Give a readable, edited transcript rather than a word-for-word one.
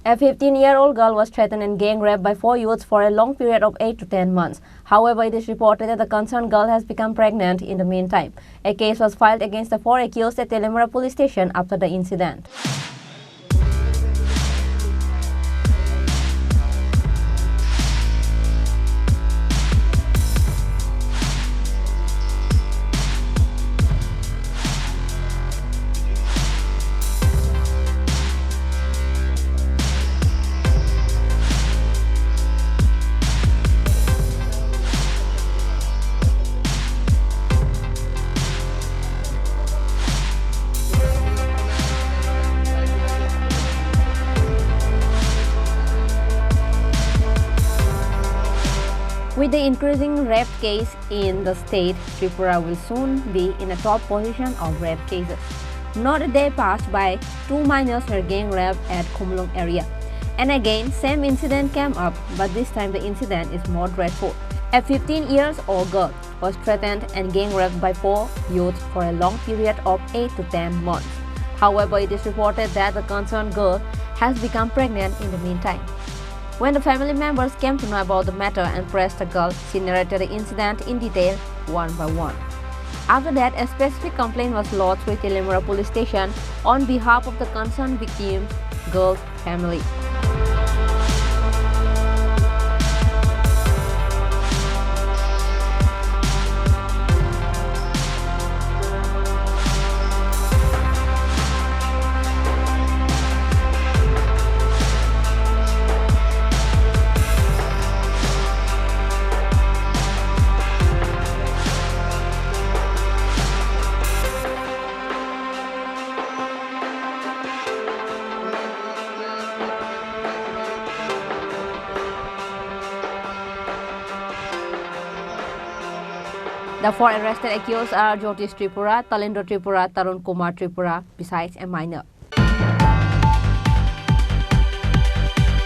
A 15-year-old girl was threatened and gang raped by 4 youths for a long period of 8 to 10 months. However, it is reported that the concerned girl has become pregnant in the meantime. A case was filed against the 4 accused at Tripura police station after the incident. With the increasing rape case in the state, Tripura will soon be in a top position of rape cases. Not a day passed by, 2 minors were gang raped at Khorang area. And again, same incident came up, but this time the incident is more dreadful. A 15-year-old girl was threatened and gang raped by 4 youths for a long period of 8 to 10 months. However, it is reported that the concerned girl has become pregnant in the meantime. When the family members came to know about the matter and pressed the girl, she narrated the incident in detail, one by one. After that, a specific complaint was lodged with Tripura police station on behalf of the concerned victim's girl's family. The 4 arrested accused are Jyotish Tripura, Talendra Tripura, Tarun Kumar Tripura, besides a minor.